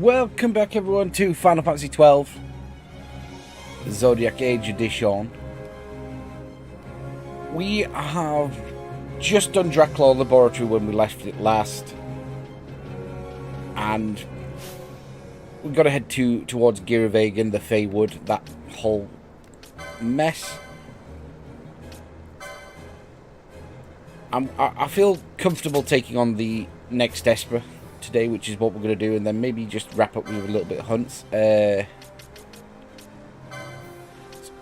Welcome back everyone to Final Fantasy XII Zodiac Age Edition. We have just done Draculaur Laboratory when we left it last, and we've got to head towards Giravegan, the Feywood, that whole mess. I feel comfortable taking on the next Esper today, which is what we're going to do, and then maybe just wrap up with a little bit of hunts. Let's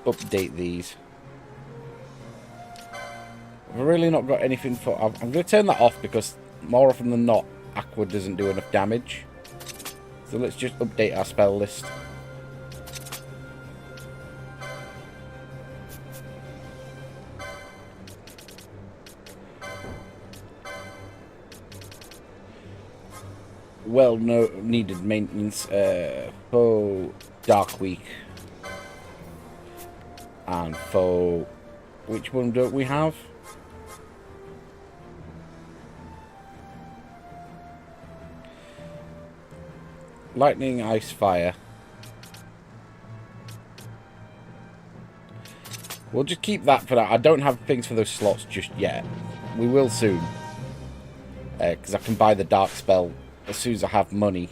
update these. I've really not got anything for... I'm going to turn that off because more often than not, Aqua doesn't do enough damage. So let's just update our spell list. Well, no needed maintenance for Dark Week, and for which one don't we have? Lightning, Ice, Fire. We'll just keep that for now. I don't have things for those slots just yet. We will soon, because I can buy the Dark Spell as soon as I have money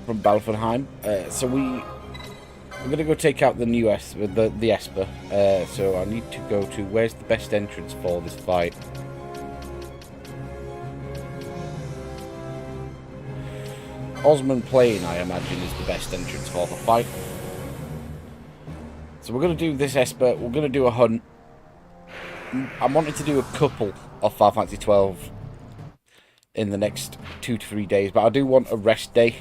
from Balfenheim. So we're going to go take out the new the Esper. So I need to go to... Where's the best entrance for this fight? Osman Plain, I imagine, is the best entrance for the fight. So we're going to do this Esper. We're going to do a hunt. I wanted to do a couple of Final Fantasy XII in the next 2 to 3 days, but I do want a rest day.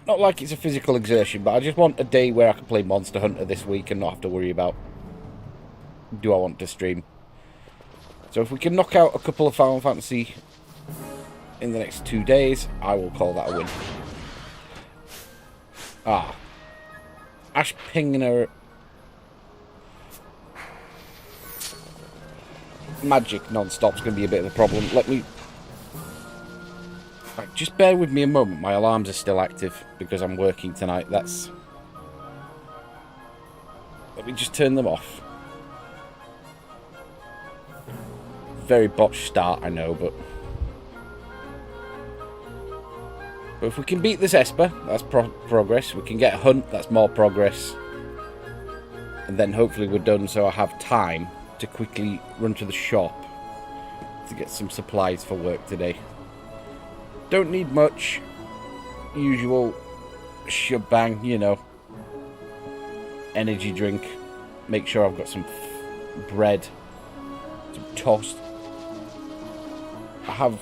Not like it's a physical exertion, but I just want a day where I can play Monster Hunter this week and not have to worry about, do I want to stream? So if we can knock out a couple of Final Fantasy in the next 2 days, I will call that a win. Ash Pingner magic non-stop is going to be a bit of a problem. Let me... just bear with me a moment. My alarms are still active because I'm working tonight. Let me just turn them off. Very botched start, I know, but if we can beat this Esper, that's progress. We can get a hunt, that's more progress. And then hopefully we're done, so I have time to quickly run to the shop to get some supplies for work today. Don't need much. Usual shebang, you know. Energy drink. Make sure I've got some bread, some toast. I have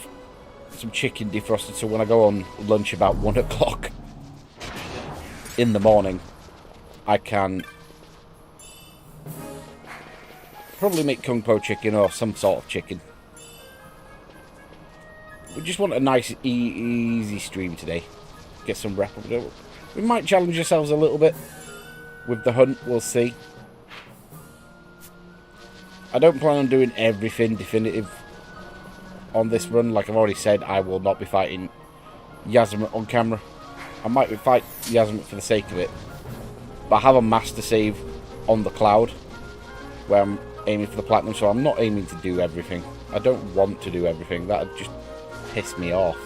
some chicken defrosted, so when I go on lunch about 1 o'clock in the morning, I can probably make Kung Po chicken or some sort of chicken. We just want a nice easy stream today. Get some wrap up. We might challenge ourselves a little bit with the hunt, we'll see. I don't plan on doing everything definitive on this run. Like I've already said, I will not be fighting Yasmet on camera. I might fight Yasmet for the sake of it, but I have a master save on the cloud where I'm aiming for the platinum, so I'm not aiming to do everything. I don't want to do everything. That would just piss me off.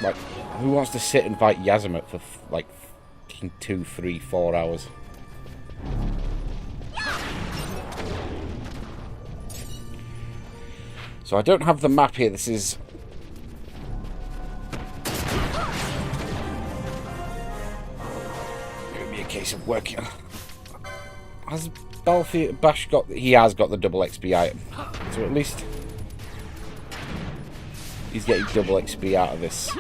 Like, who wants to sit and fight Yasmet for like 2, 3, 4 hours? So I don't have the map here. This is... It'll be a case of working. Has Bash got... He has got the double XP item. So at least he's getting double XP out of this.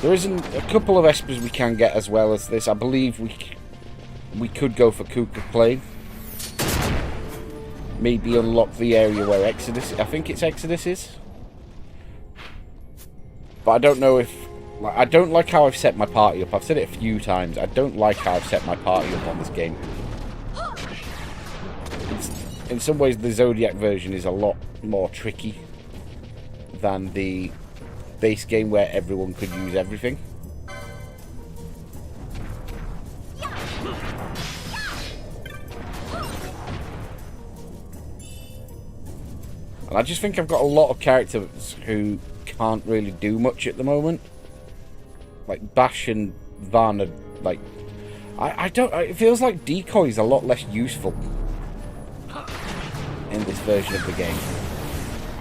There isn't a couple of Espers we can get as well as this. I believe we could go for Kuka Plain. Maybe unlock the area where Exodus... I think it's Exodus is. But I don't know if Like, I don't like how I've set my party up. I've said it a few times. I don't like how I've set my party up on this game. In some ways, the Zodiac version is a lot more tricky than the base game where everyone could use everything. And I just think I've got a lot of characters who can't really do much at the moment. Like Bash and Van are like... I don't... It feels like Decoy is a lot less useful in this version of the game.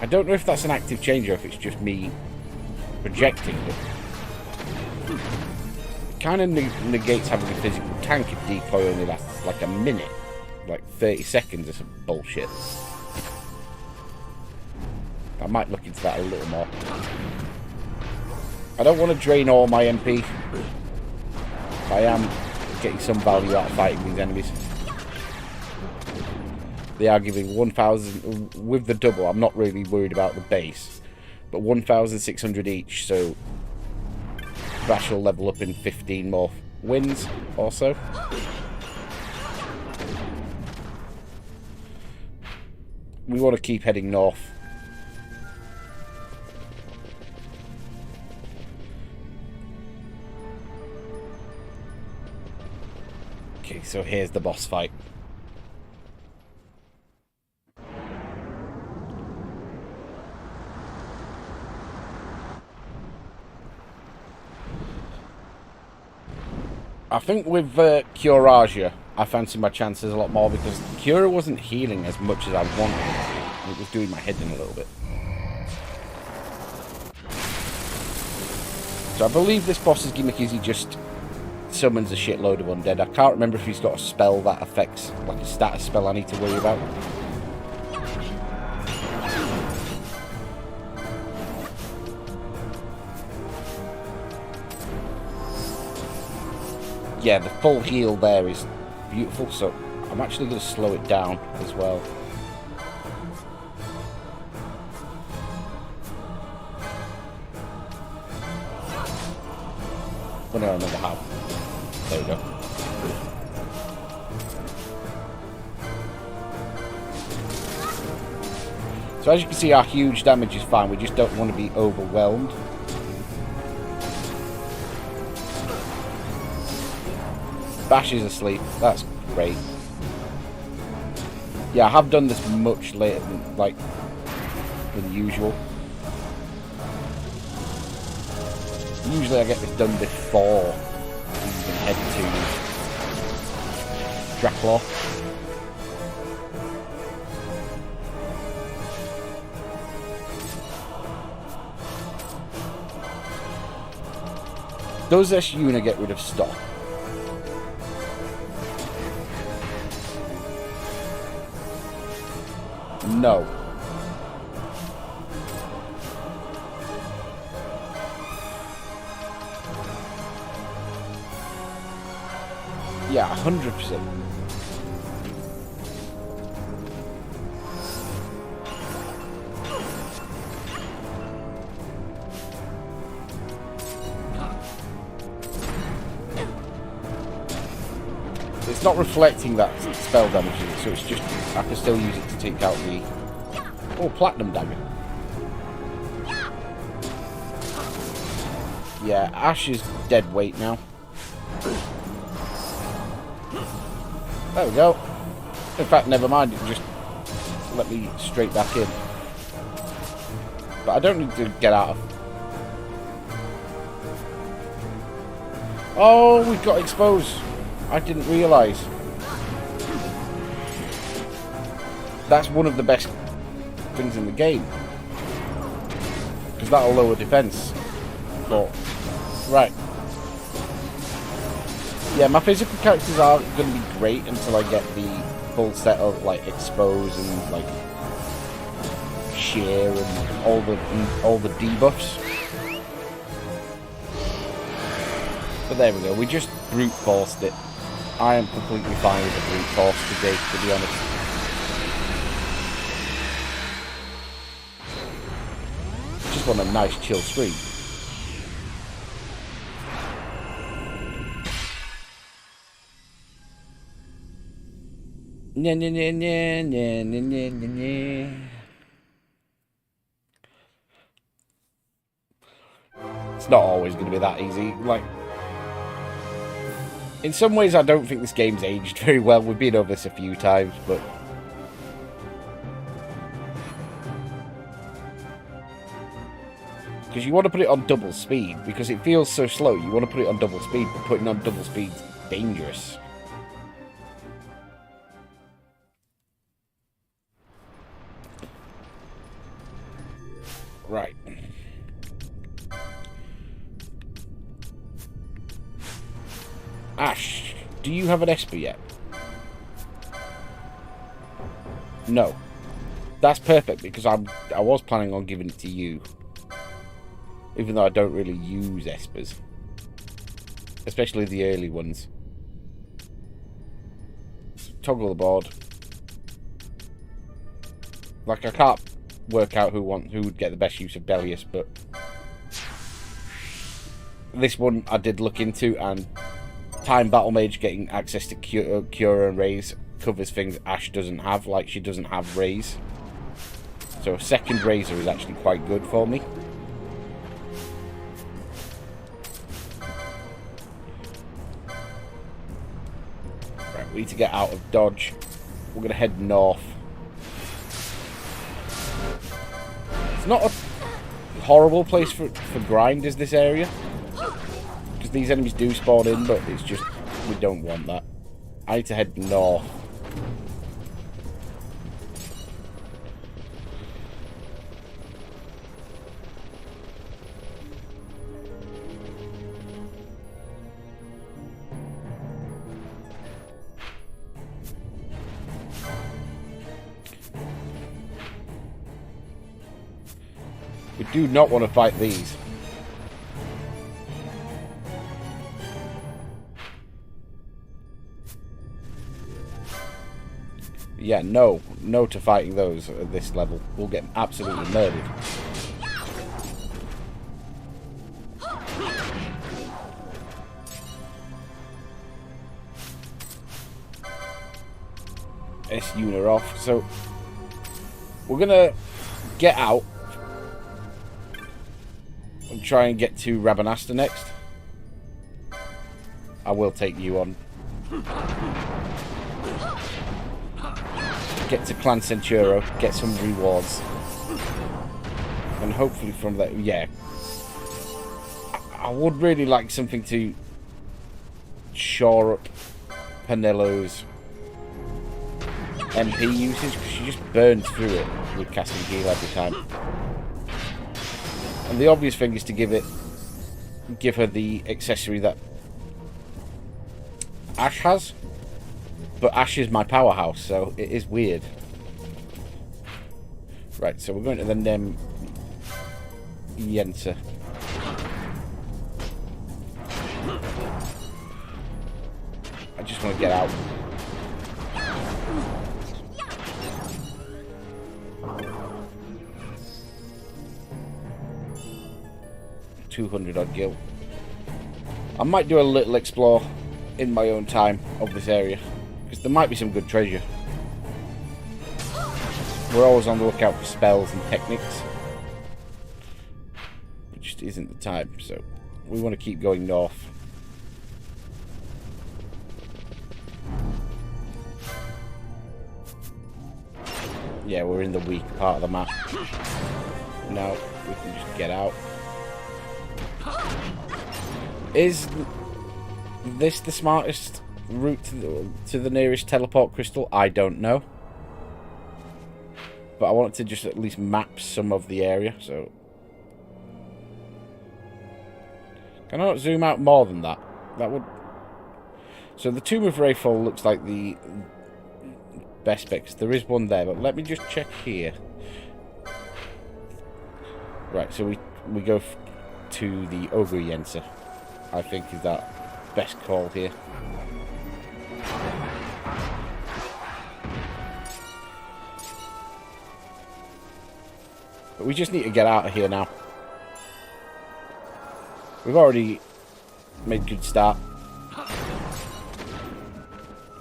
I don't know if that's an active change or if it's just me projecting, but it kind of negates having a physical tank if Decoy only lasts like a minute, like 30 seconds or some bullshit. I might look into that a little more. I don't want to drain all my MP. I am getting some value out of fighting these enemies. They are giving 1,000 with the double. I'm not really worried about the base, but 1,600 each. So Bash will level up in 15 more wins or so. We want to keep heading north. Okay, so here's the boss fight. I think with Curagia, I fancy my chances a lot more because Cura wasn't healing as much as I wanted. It was doing my head in a little bit. So I believe this boss's gimmick is he just summons a shitload of undead. I can't remember if he's got a spell that affects, like a status spell I need to worry about. Yeah, the full heal there is beautiful, so I'm actually going to slow it down as well. Oh no, I remember how. There we go. So as you can see, our huge damage is fine. We just don't want to be overwhelmed. Bash is asleep. That's great. Yeah, I have done this much later than usual. Usually I get this done before I even head to Draculaur. Does this unit get rid of stock? No. Yeah, 100%. It's not reflecting that spell damage, so it's just I can still use it to take out the platinum dagger. Yeah, Ash is dead weight now. There we go. In fact, never mind, it just let me straight back in. But I don't need to get out of... Oh, we got exposed. I didn't realise. That's one of the best things in the game. Because that'll lower defense. But, right. Yeah, my physical characters aren't going to be great until I get the full set of, like, expose and, like, shear and all the debuffs. But there we go. We just brute forced it. I am completely fine with the brute force today, to be honest. Just want a nice chill screen. Nya, nya, nya, nya, nya, nya, nya, nya, nya. It's not always going to be that easy. Like, in some ways, I don't think this game's aged very well. We've been over this a few times, but because you want to put it on double speed because it feels so slow. You want to put it on double speed, but putting on double speed's dangerous. Right. Ash, do you have an Esper yet? No. That's perfect because I was planning on giving it to you. Even though I don't really use Espers. Especially the early ones. Toggle the board. Like, I can't work out who would get the best use of Bellius, but this one I did look into, and Time Battle Mage getting access to Cure and Raise covers things Ash doesn't have, like she doesn't have Raise. So a second Razor is actually quite good for me. Right, we need to get out of dodge. We're going to head north. It's not a horrible place for grind, is this area? Because these enemies do spawn in, but it's just, we don't want that. I need to head north. We do not want to fight these. Yeah, no to fighting those at this level. We'll get absolutely murdered. S-Unit are off, so we're gonna get out and try and get to Rabanasta next. I will take you on. Get to Clan Centuro, get some rewards. And hopefully from that, yeah. I would really like something to shore up Penello's MP usage, because she just burns through it with casting heal every time. And the obvious thing is to give her the accessory that Ash has. But Ash is my powerhouse, so it is weird. Right, so we're going to the Yensa. I just want to get out. $200 odd gil. I might do a little explore in my own time of this area, because there might be some good treasure. We're always on the lookout for spells and techniques. It just isn't the time, so we want to keep going north. Yeah, we're in the weak part of the map. Now we can just get out. Is this the smartest route to the nearest teleport crystal? I don't know. But I wanted to just at least map some of the area, so... Can I not zoom out more than that? That would... So the Tomb of Wrathfall looks like the best bet, 'cause there is one there, but let me just check here. Right, so we go to the Ogre Yensa, I think is that best call here. But we just need to get out of here now. We've already made a good start.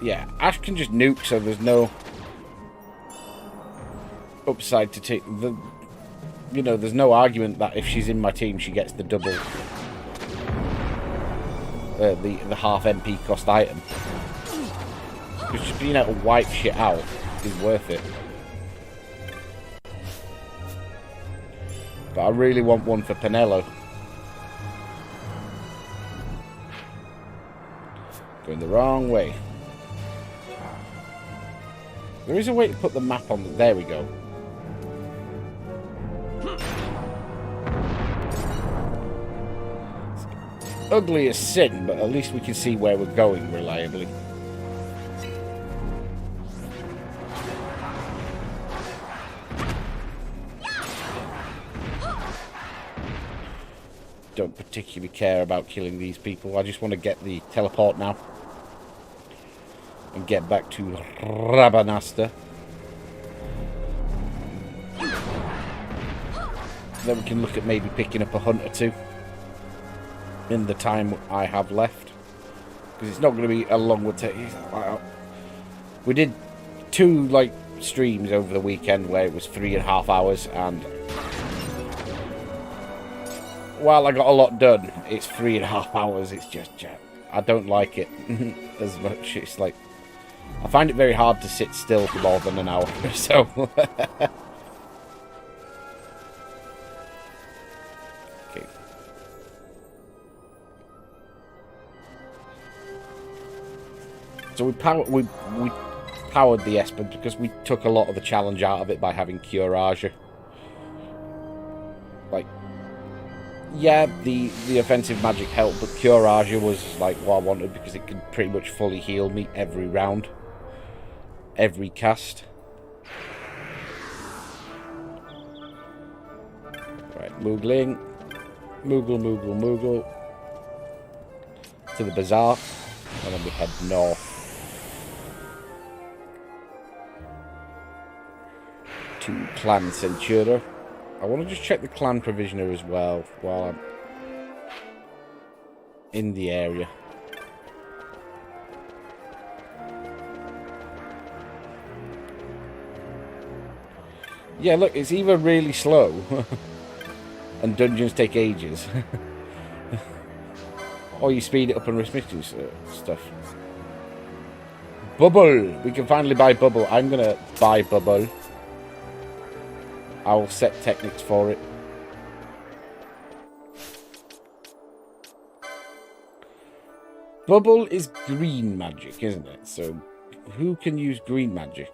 Yeah, Ash can just nuke, so there's no upside to take the. You know, there's no argument that if she's in my team, she gets the double, the half MP cost item. Because just being able to wipe shit out is worth it. But I really want one for Penelo. Going the wrong way. There is a way to put the map on. There we go. It's ugly as sin, but at least we can see where we're going reliably. Don't particularly care about killing these people. I just want to get the teleport now. And get back to Rabanasta. Then we can look at maybe picking up a hunt or two. In the time I have left. Because it's not going to be a long one. We did 2 like streams over the weekend where it was 3.5 hours, and while I got a lot done, it's 3.5 hours. It's just, I don't like it as much. It's like, I find it very hard to sit still for more than an hour. So, okay. So we powered the Esper because we took a lot of the challenge out of it by having Courage. Like, yeah, the offensive magic helped, but Courage was like what I wanted because it could pretty much fully heal me every round, every cast. Right, Moogling, Moogle, to the bazaar, and then we head north. To Clan Centura. I want to just check the Clan Provisioner as well while I'm in the area. Yeah, look, it's either really slow and dungeons take ages, or you speed it up and risk missions stuff. Bubble! We can finally buy Bubble. I'm going to buy Bubble. I will set techniques for it. Bubble is green magic, isn't it? So, who can use green magic?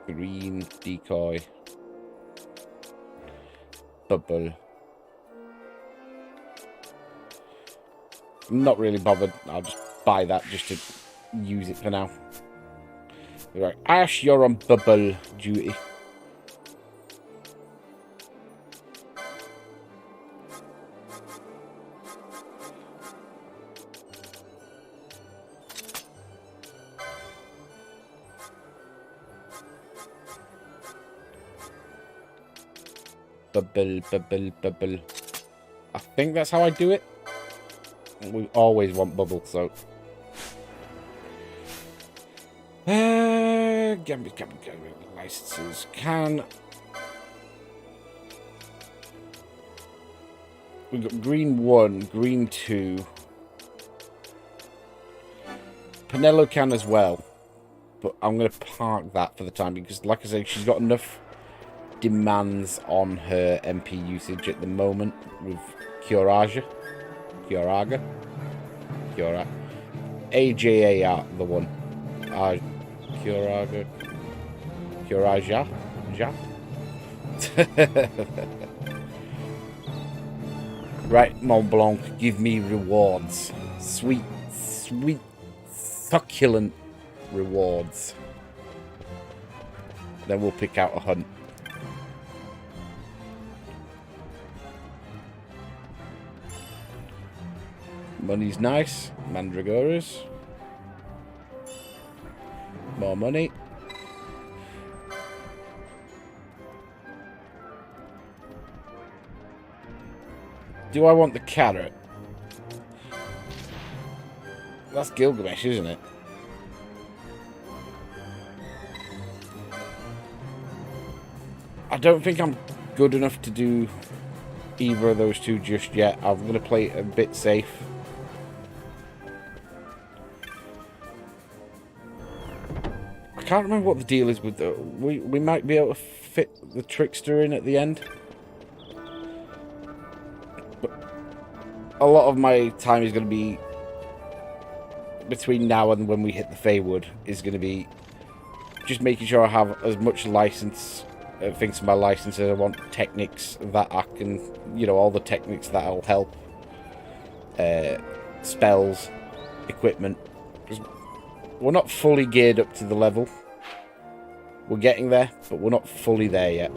Green, decoy, Bubble. I'm not really bothered. I'll just buy that just to use it for now. Right, Ash, you're on Bubble duty. Bubble. I think that's how I do it. We always want Bubble, so. Licenses can. We've got green 1, green 2. Penelo can as well, but I'm going to park that for the time because, like I said, she's got enough demands on her MP usage at the moment with Courage. AJA, the one. Courage. Right, Mont Blanc, give me rewards. Sweet, succulent rewards. Then we'll pick out a hunt. Money's nice. Mandragoras. More money. Do I want the carrot? That's Gilgamesh, isn't it? I don't think I'm good enough to do either of those two just yet. I'm going to play it a bit safe. I can't remember what the deal is with the... We might be able to fit the trickster in at the end. But a lot of my time is going to be... between now and when we hit the Feywood is going to be just making sure I have as much license... things to my license as I want. Techniques that I can... You know, all the techniques that'll help. Spells. Equipment. We're not fully geared up to the level. We're getting there, but we're not fully there yet.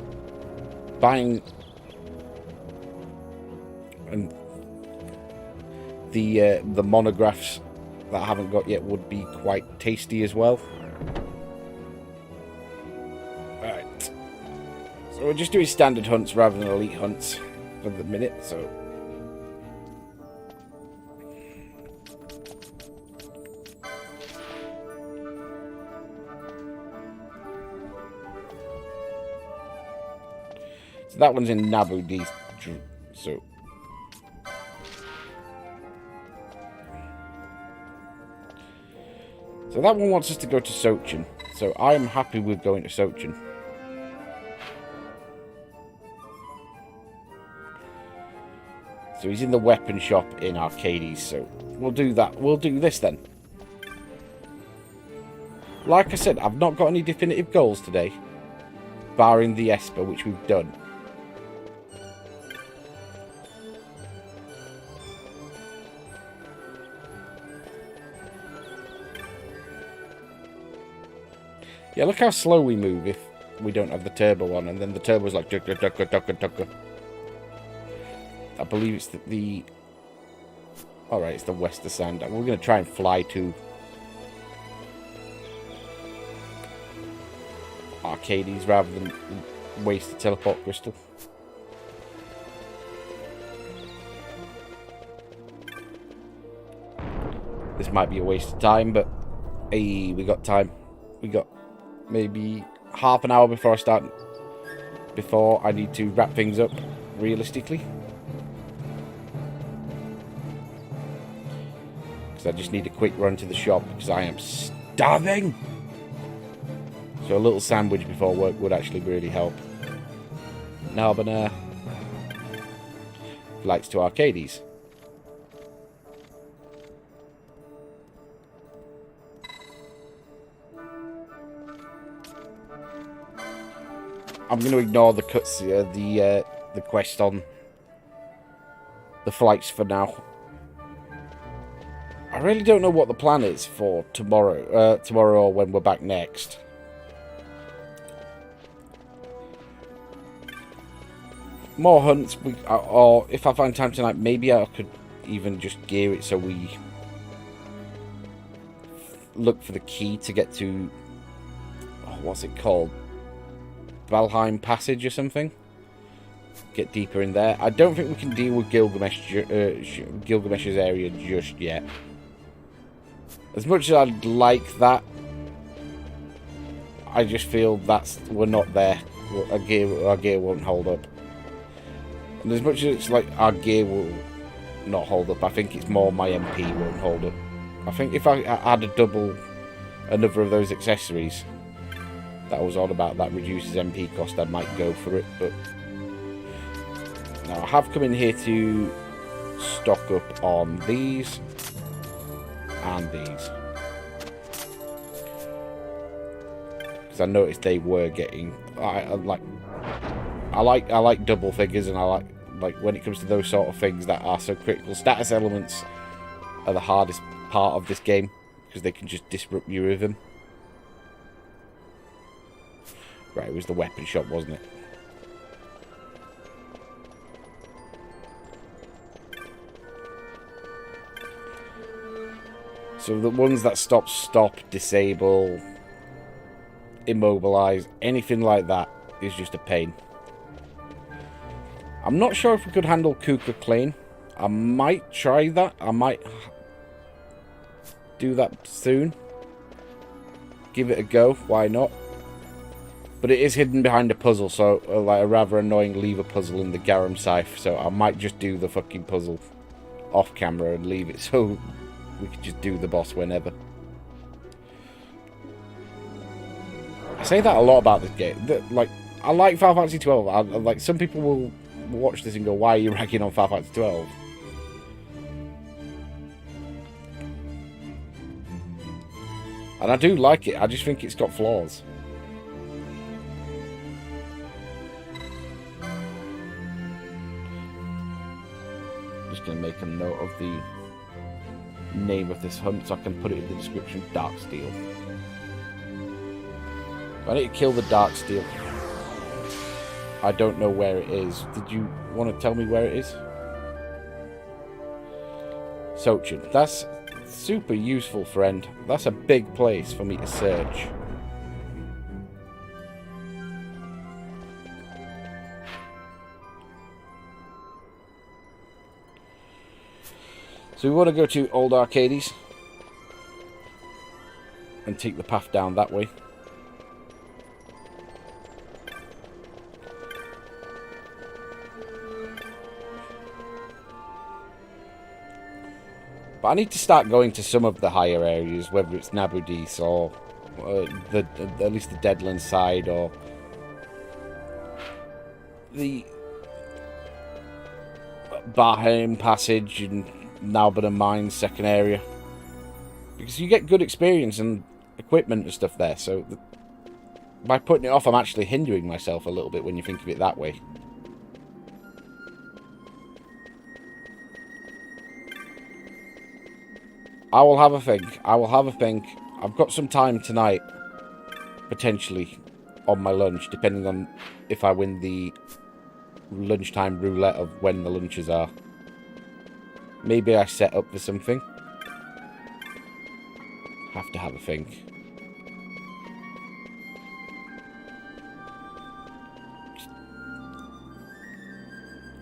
Buying and the monographs that I haven't got yet would be quite tasty as well. Alright. So we're just doing standard hunts rather than elite hunts for the minute, so... That one's in Nabu D. So that one wants us to go to Sochin. So I am happy with going to Sochin. So he's in the weapon shop in Arcades. So we'll do that. We'll do this then. Like I said, I've not got any definitive goals today, barring the Esper, which we've done. Yeah, look how slow we move if we don't have the turbo on, and then the turbo's like ducka, ducka, ducka, ducka. I believe it's the alright, it's the Wester Sand. We're going to try and fly to Arcades rather than waste the teleport crystal. This might be a waste of time, but hey, we got time. We got maybe half an hour before I need to wrap things up realistically, because I just need a quick run to the shop because I am starving. So a little sandwich before work would actually really help. Narbonner flights to Arcades. I'm going to ignore the cuts, the quest on the flights for now. I really don't know what the plan is for tomorrow, or when we're back next. More hunts, or if I find time tonight, maybe I could even just gear it so we look for the key to get to, what's it called? Valheim Passage or something. Get deeper in there. I don't think we can deal with Gilgamesh's area just yet. As much as I'd like that, I just feel we're not there. Our gear won't hold up. And as much as it's like our gear will not hold up, I think it's more my MP won't hold up. I think if I add another of those accessories that I was on about that reduces MP cost, I might go for it. But now I have come in here to stock up on these and these, because I noticed they were getting. I like double figures, and I like when it comes to those sort of things that are so critical. Status elements are the hardest part of this game because they can just disrupt your rhythm. Right, it was the weapon shop, wasn't it? So the ones that stop, disable, immobilize, anything like that is just a pain. I'm not sure if we could handle Kuka Klein. I might try that. I might do that soon. Give it a go. Why not? But it is hidden behind a puzzle, so like a rather annoying lever puzzle in the Garum Scythe. So I might just do the fucking puzzle off camera and leave it so we can just do the boss whenever. I say that a lot about this game. Like, I like Final Fantasy 12. Like, some people will watch this and go, "Why are you ragging on Final Fantasy 12?" And I do like it. I just think it's got flaws. Just gonna make a note of the name of this hunt so I can put it in the description. DARKSTEEL. I need to kill the DARKSTEEL. I don't know where it is. Did you want to tell me where it is? Sochin. That's super useful, friend. That's a big place for me to search. So we want to go to Old Arcades and take the path down that way. But I need to start going to some of the higher areas, whether it's Nabudis or at least the Deadland side, or the Barheim Passage and Nalbana Mines second area. Because you get good experience and equipment and stuff there, so by putting it off I'm actually hindering myself a little bit when you think of it that way. I will have a think. I will have a think. I've got some time tonight, potentially, on my lunch, depending on if I win the lunchtime roulette of when the lunches are. Maybe I set up for something. Have to have a think.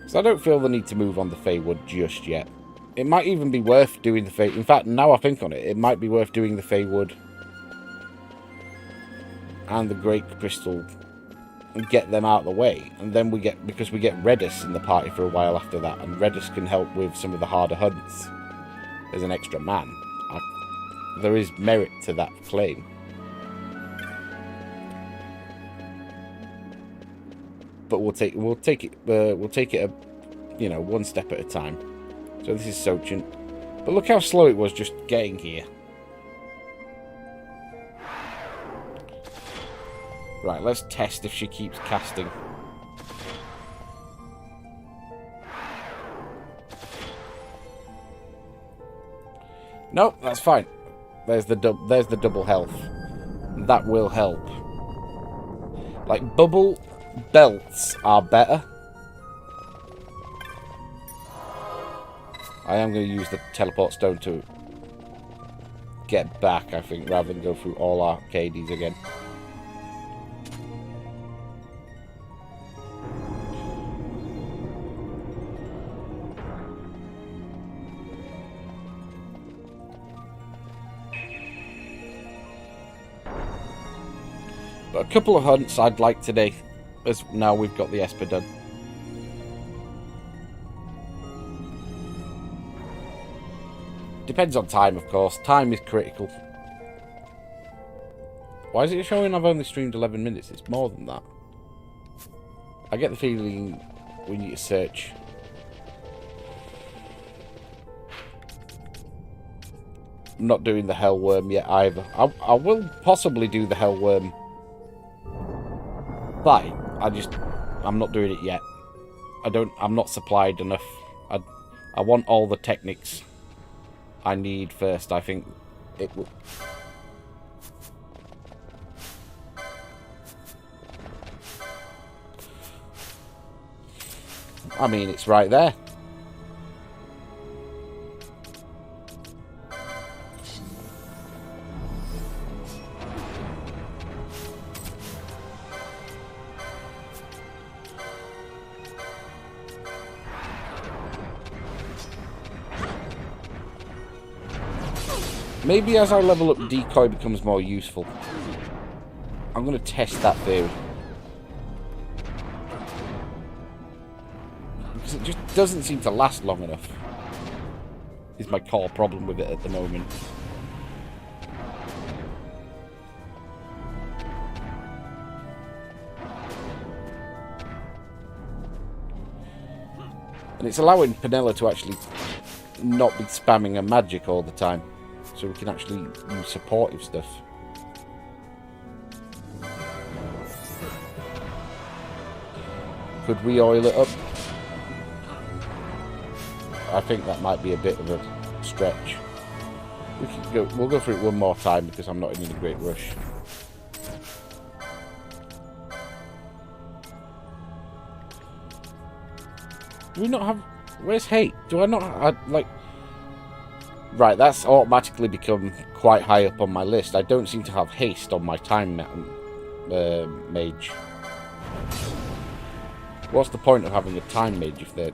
So I don't feel the need to move on the Feywood just yet. It might even be worth doing the Fey... In fact, now I think on it, it might be worth doing the Feywood and the Great Crystal and get them out of the way. And then we get... Because we get Redis in the party for a while after that. And Redis can help with some of the harder hunts as an extra man. There is merit to that claim. But we'll take it you know, one step at a time. So this is Sochin. But look how slow it was just getting here. Right, let's test if she keeps casting. Nope, that's fine. There's the double health. That will help. Like, bubble belts are better. I am going to use the teleport stone to get back, I think, rather than go through all Arcades again. But a couple of hunts I'd like today, as now we've got the Esper done. Depends on time, of course. Time is critical. Why is it showing I've only streamed 11 minutes? It's more than that. I get the feeling we need to search. I'm not doing the Hellworm yet either. I will possibly do the Hellworm. But I'm not doing it yet. I'm not supplied enough. I want all the techniques I need first. I think it will. I mean, it's right there. Maybe as I level up, decoy becomes more useful. I'm going to test that theory. Because it just doesn't seem to last long enough. Is my core problem with it at the moment. And it's allowing Penella to actually not be spamming a magic all the time. So we can actually use supportive stuff. Could we oil it up? I think that might be a bit of a stretch. We'll go through it one more time because I'm not in a great rush. Do we not have... Where's hate? Do I not... like... Right, that's automatically become quite high up on my list. I don't seem to have haste on my time mage. What's the point of having a time mage if they're...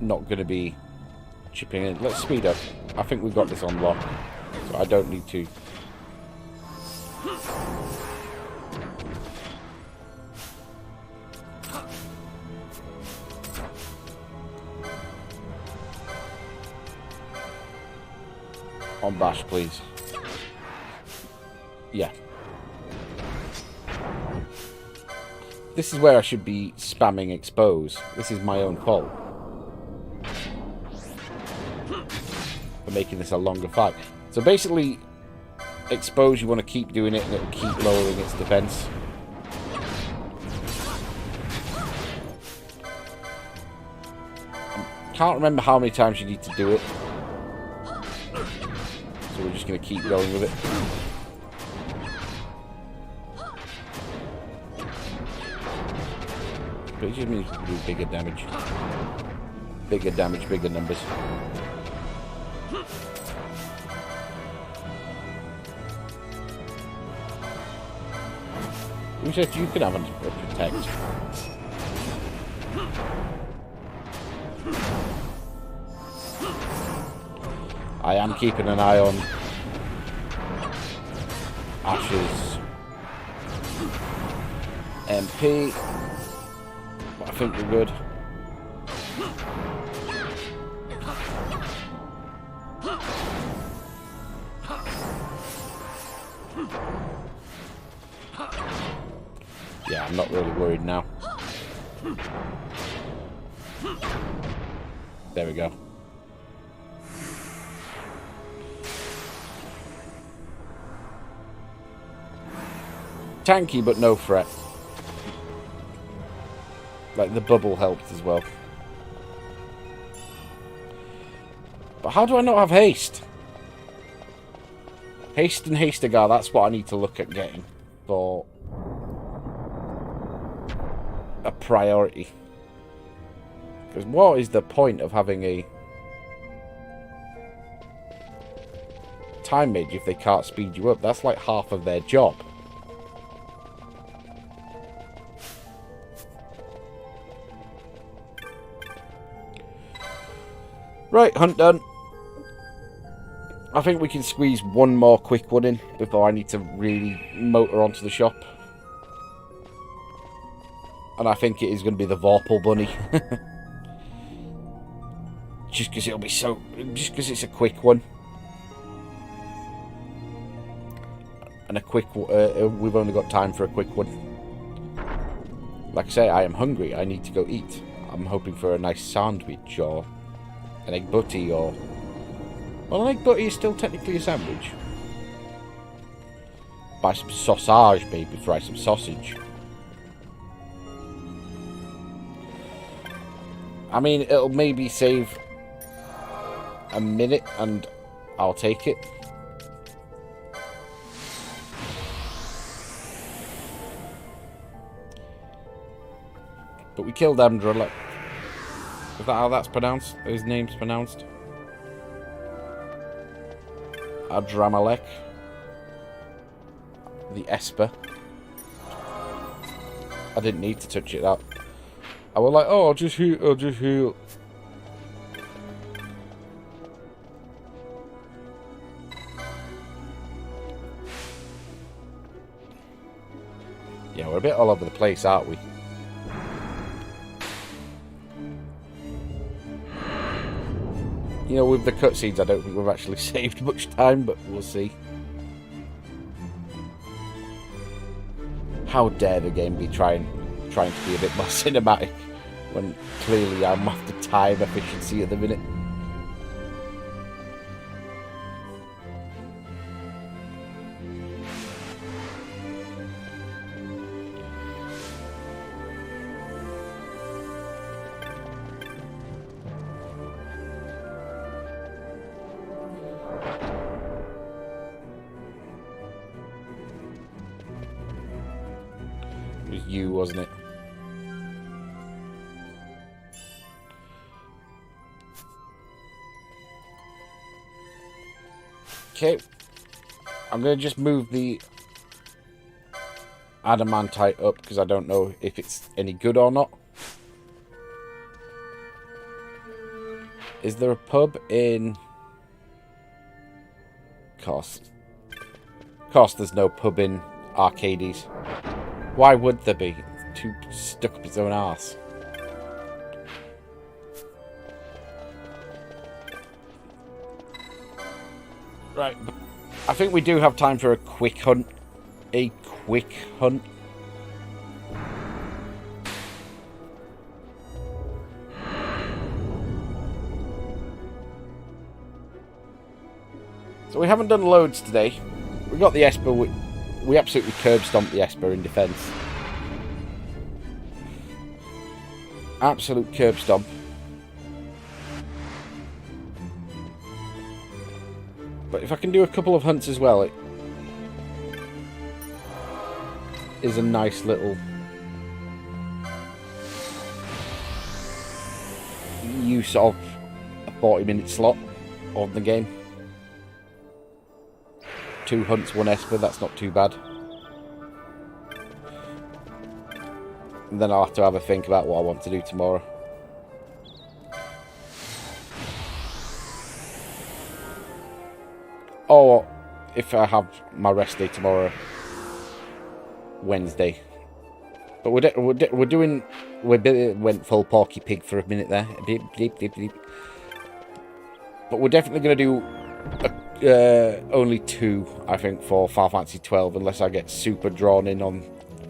not going to be chipping in? Let's speed up. I think we've got this on lock. So I don't need to... On bash, please. Yeah. This is where I should be spamming expose. This is my own fault. For making this a longer fight. So basically, expose, you want to keep doing it and it'll keep lowering its defense. Can't remember how many times you need to do it. So we're just going to keep going with it. But it just means we can do bigger damage. Bigger damage, bigger numbers. Who said you can have a protect? I am keeping an eye on Ash's MP, but I think we're good. Yeah, I'm not really worried now. There we go. Tanky, but no threat. Like, the bubble helped as well. But how do I not have haste? Haste and Hastegar, that's what I need to look at getting for a priority. Because what is the point of having a time mage if they can't speed you up? That's like half of their job. Right, hunt done. I think we can squeeze one more quick one in before I need to really motor onto the shop. And I think it is going to be the VORPAL bunny. Just because it'll be so... Just because it's a quick one. And a quick... we've only got time for a quick one. Like I say, I am hungry. I need to go eat. I'm hoping for a nice sandwich or an egg butty or... Well, an egg butty is still technically a sandwich. Buy some sausage, baby. Fry some sausage. I mean, it'll maybe save a minute and I'll take it. But we killed Adrammelech. Is that how that's pronounced? His name's pronounced? Adrammelech. The Esper. I didn't need to touch it out. I was like, oh, I'll just heal. Yeah, we're a bit all over the place, aren't we? You know, with the cutscenes, I don't think we've actually saved much time, but we'll see. How dare the game be trying to be a bit more cinematic when clearly I'm after time efficiency at the minute. It was you, wasn't it? Okay. I'm going to just move the adamantite up because I don't know if it's any good or not. Is there a pub in... Cost, there's no pub in Arcades. Why would there be? It's too stuck up its own arse. Right, I think we do have time for a quick hunt. So we haven't done loads today. We got the Esper. We absolutely curb stomped the Esper in defense. Absolute curb stomp. But if I can do a couple of hunts as well, it is a nice little use of a 40-minute slot on the game. 2 hunts, 1 Esper, that's not too bad. And then I'll have to have a think about what I want to do tomorrow. Or if I have my rest day tomorrow, Wednesday. But we went full Porky Pig for a minute there. But we're definitely going to do only 2, I think, for Final Fantasy XII, unless I get super drawn in on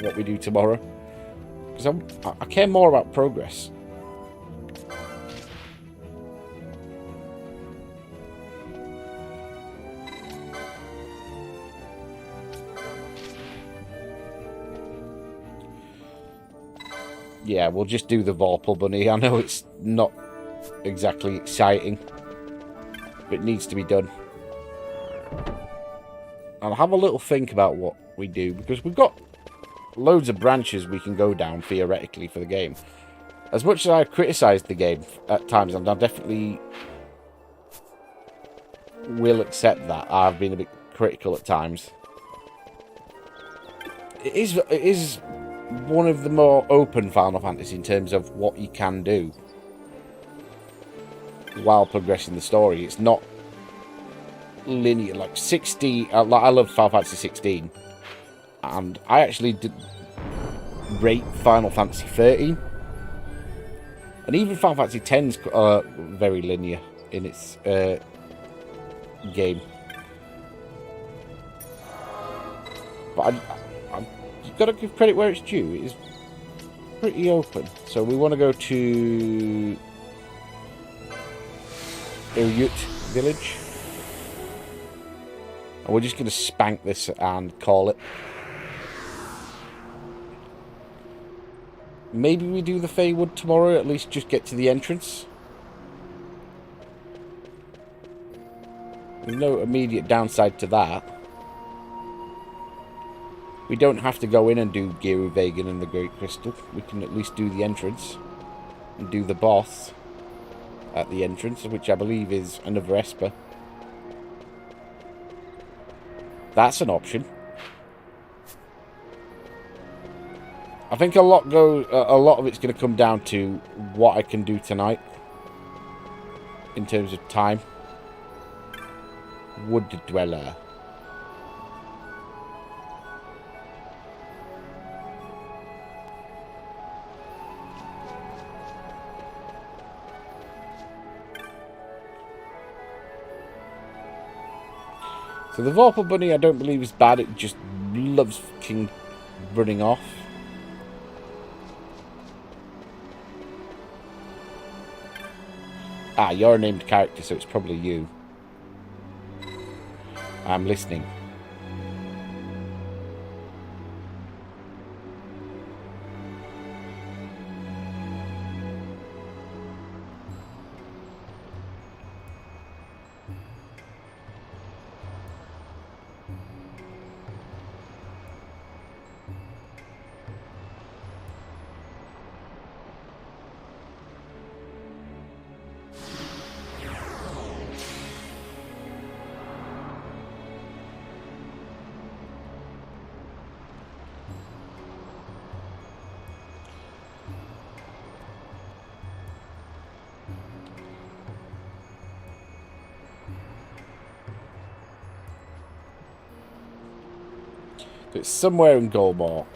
what we do tomorrow. Because I care more about progress. Yeah, we'll just do the VORPAL bunny. I know it's not exactly exciting, but it needs to be done. I'll have a little think about what we do, because we've got loads of branches we can go down, theoretically, for the game. As much as I've criticised the game at times, and I definitely will accept that, I've been a bit critical at times. It is one of the more open Final Fantasy in terms of what you can do while progressing the story. It's not linear. Like 16, I love Final Fantasy 16, and I actually did rate Final Fantasy 13, and even Final Fantasy 10's very linear in its game. But you've got to give credit where it's due. It is pretty open. So we want to go to Ilyut village. And we're just going to spank this and call it. Maybe we do the Feywood tomorrow, at least just get to the entrance. There's no immediate downside to that. We don't have to go in and do Giru Vegan and the Great Crystal. We can at least do the entrance and do the boss at the entrance, which I believe is another Esper. That's an option. I think a lot of it's going to come down to what I can do tonight in terms of time. Wood Dweller. So the Vorpal bunny I don't believe is bad, it just loves fucking running off. Ah, you're a named character, so it's probably you. I'm listening. It's somewhere in Golmore.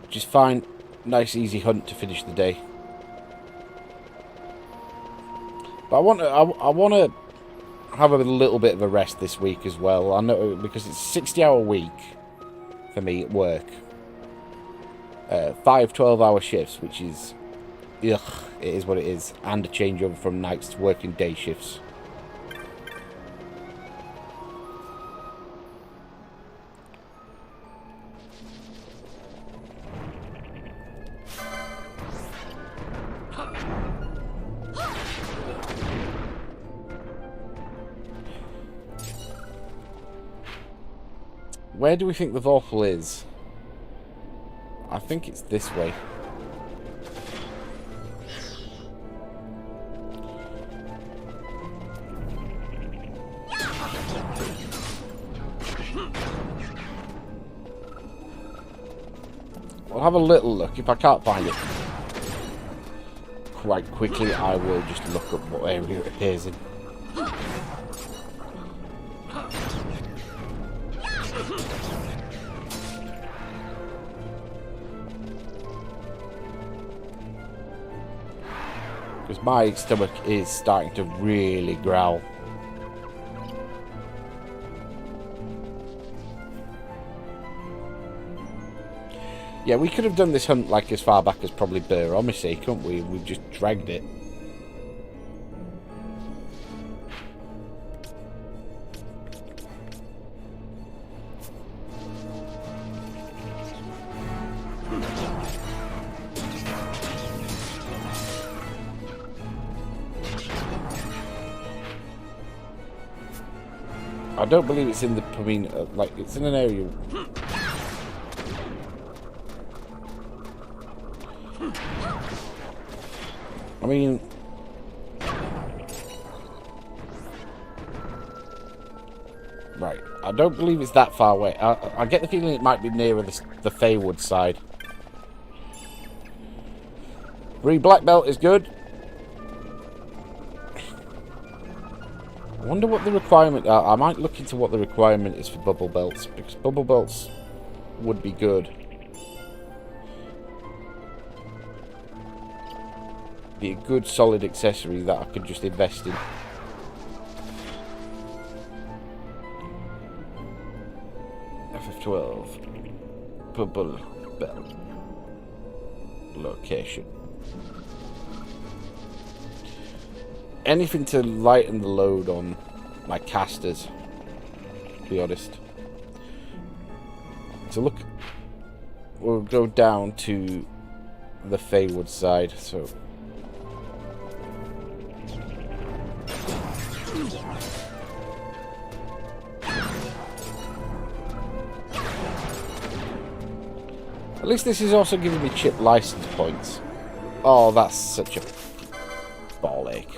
Which is fine. Nice easy hunt to finish the day. But I want to have a little bit of a rest this week as well. I know because it's a 60-hour week for me at work. 5 12-hour shifts, which is ugh, it is what it is, and a changeover from nights to working day shifts. Where do we think the Vorpal is? I think it's this way. I'll have a little look. If I can't find it quite quickly, I will just look up what area it appears in. Because my stomach is starting to really growl. Yeah, we could have done this hunt like as far back as probably Buromisi, couldn't we? We just dragged it. I don't believe it's in the, I mean, like, it's in an area. I mean, right, I don't believe it's that far away. I get the feeling it might be nearer the Feywood side. 3 black belt is good. I wonder what the requirement... I might look into what the requirement is for bubble belts, because bubble belts would be good. Be a good solid accessory that I could just invest in. FF12 bubble belt location. Anything to lighten the load on my casters, to be honest. So look, we'll go down to the Feywood side, so at least this is also giving me chip license points. Oh, that's such a ball ache.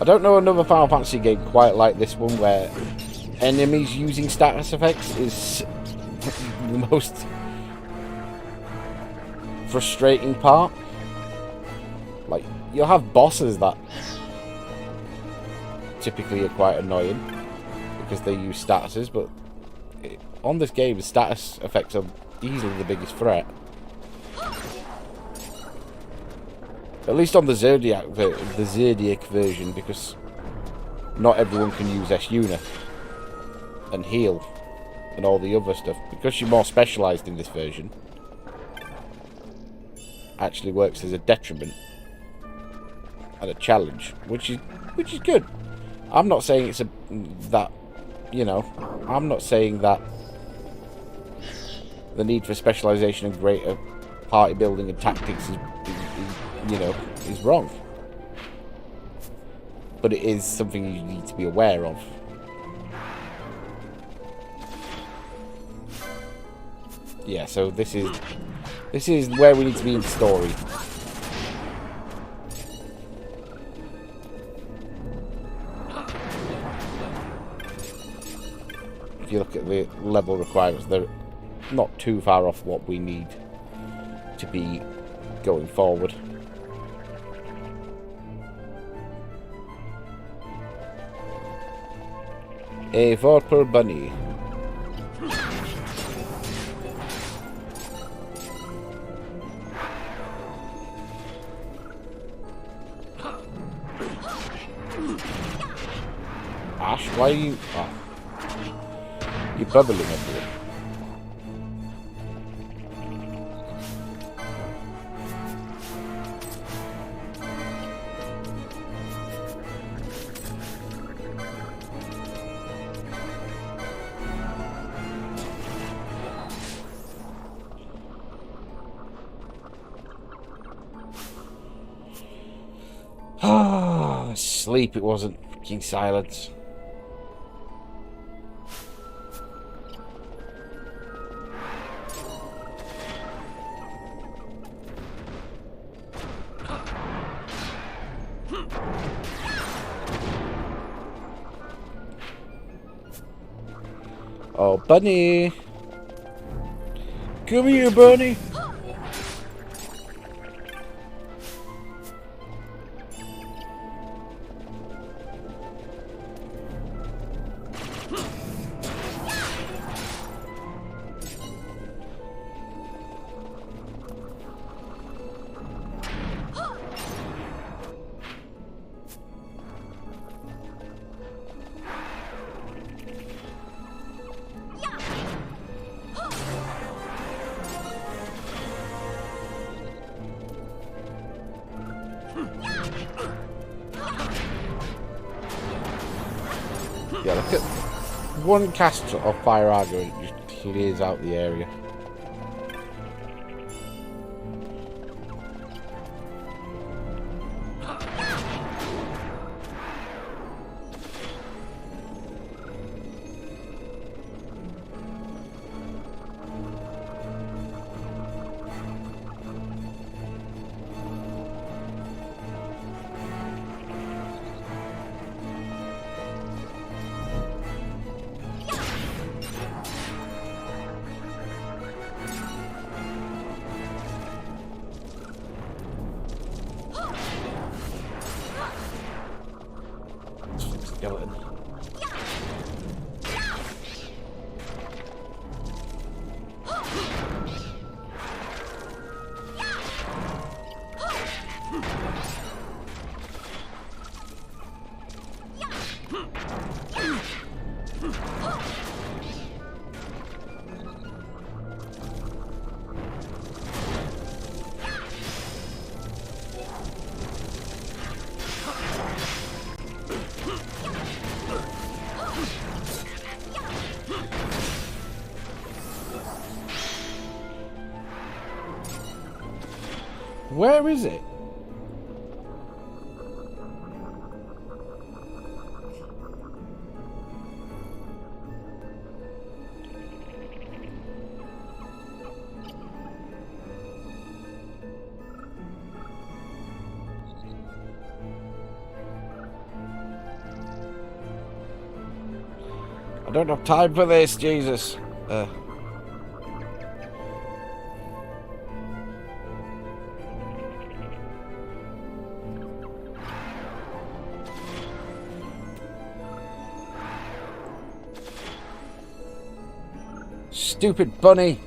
I don't know another Final Fantasy game quite like this one, where enemies using status effects is the most frustrating part. Like, you'll have bosses that typically are quite annoying because they use statuses, but on this game, the status effects are easily the biggest threat. At least on the Zodiac version, because not everyone can use Esuna and heal and all the other stuff. Because you're more specialised in this version, actually works as a detriment and a challenge, which is good. I'm not saying it's I'm not saying that the need for specialisation and greater party building and tactics is wrong. But it is something you need to be aware of. Yeah, so this is where we need to be in the story. If you look at the level requirements, they're not too far off what we need to be going forward. A VORPAL bunny. Ash, why are you... Oh. You're bubbling everywhere. Ah, sleep, it wasn't fucking silence. Oh, bunny! Come here, bunny! Yeah, look at one cast of fire arrow and it just clears out the area. Skeleton. Where is it? I don't have time for this, Jesus. Stupid bunny.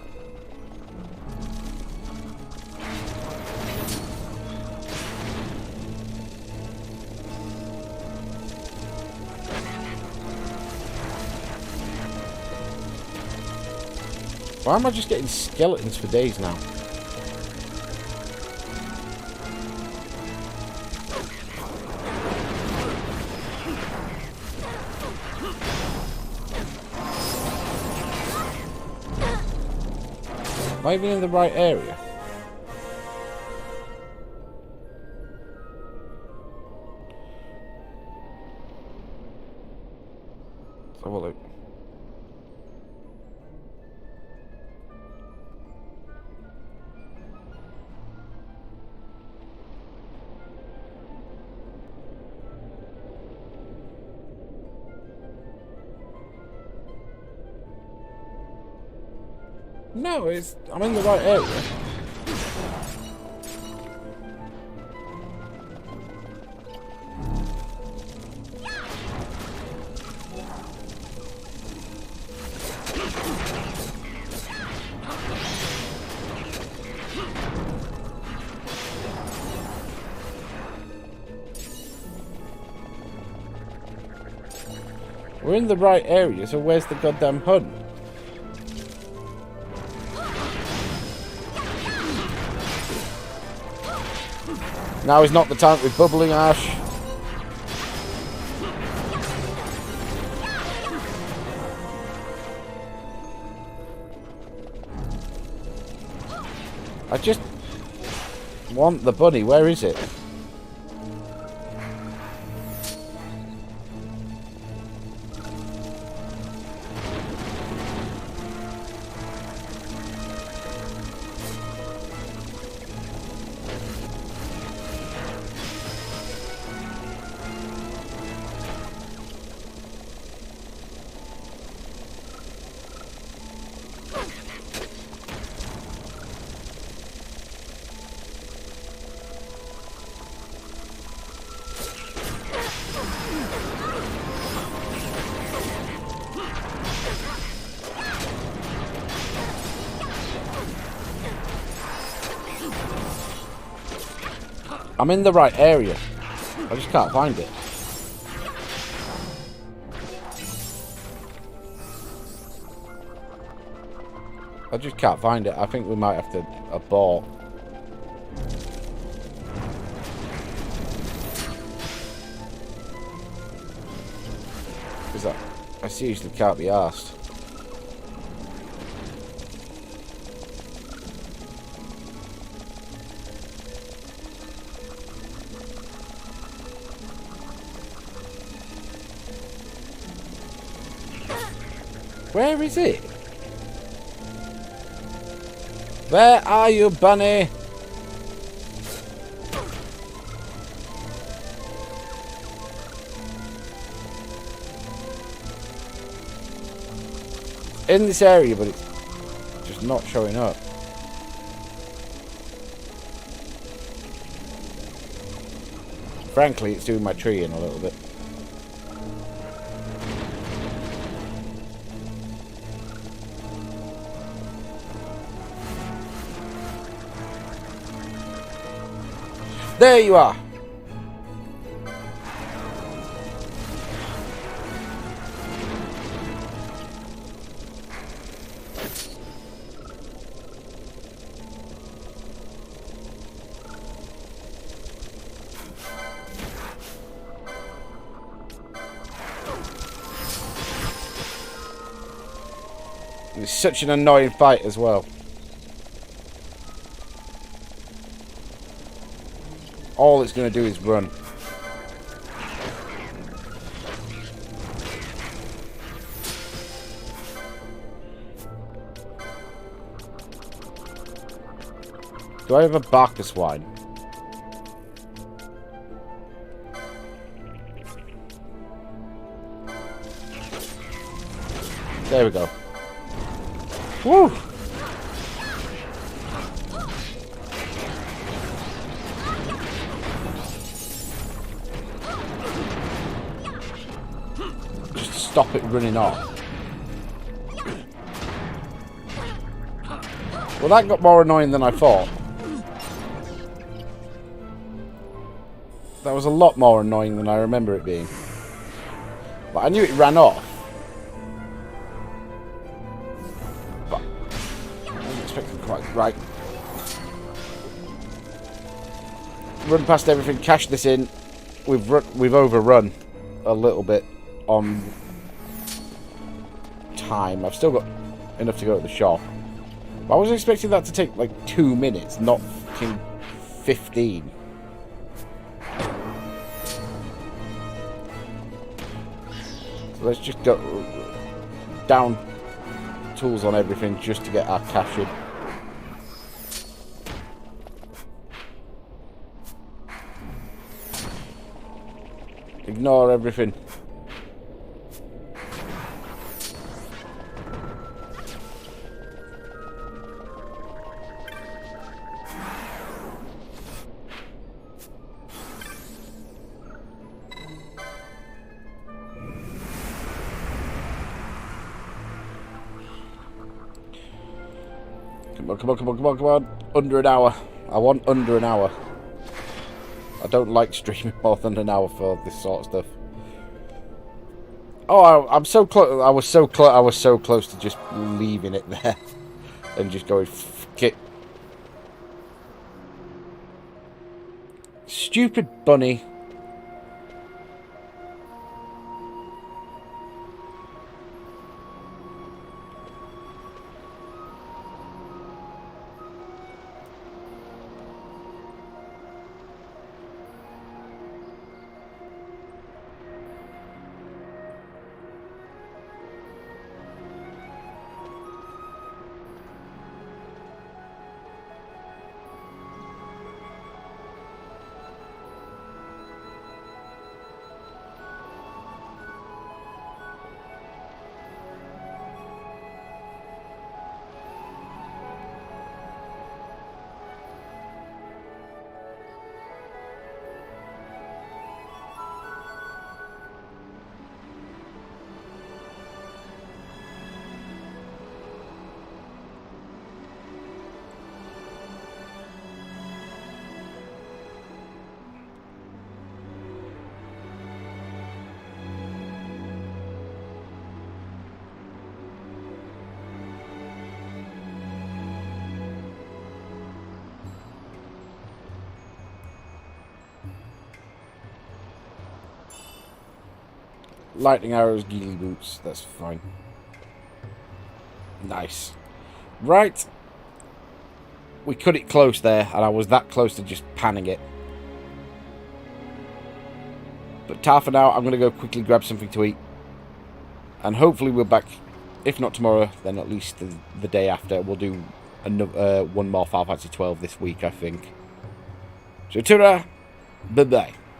Why am I just getting skeletons for days now? Am I even in the right area? Let's have a look. No, I'm in the right area. We're in the right area, so where's the goddamn hunt? Now is not the time with bubbling ash. I just want the bunny. Where is it? I'm in the right area. I just can't find it. I just can't find it. I think we might have to abort. Because I seriously can't be arsed. Where is it? Where are you, bunny? In this area, but it's just not showing up. Frankly, it's doing my tree in a little bit. There you are. It's such an annoying fight as well. All it's going to do is run. Do I have a barker swine? There we go. Woo! Stop it running off. Well, that got more annoying than I thought. That was a lot more annoying than I remember it being. But I knew it ran off. But Right. Run past everything, cash this in. We've overrun a little bit on time. I've still got enough to go to the shop. But I was expecting that to take like 2 minutes, not fucking 15. So let's just go down tools on everything just to get our cash in. Ignore everything. Come on, come on, come on, come on, come on. Under an hour. I want under an hour. I don't like streaming more than an hour for this sort of stuff. Oh, I'm so close. I was so close. I was so close to just leaving it there and just going, fuck it. Stupid bunny. Lightning arrows, ghillie boots. That's fine. Nice. Right. We cut it close there, and I was that close to just panning it. But for now, I'm going to go quickly grab something to eat. And hopefully we're back. If not tomorrow, then at least the day after. We'll do another, one more Final Fantasy 12 this week, I think. So, ta-ra! Bye-bye.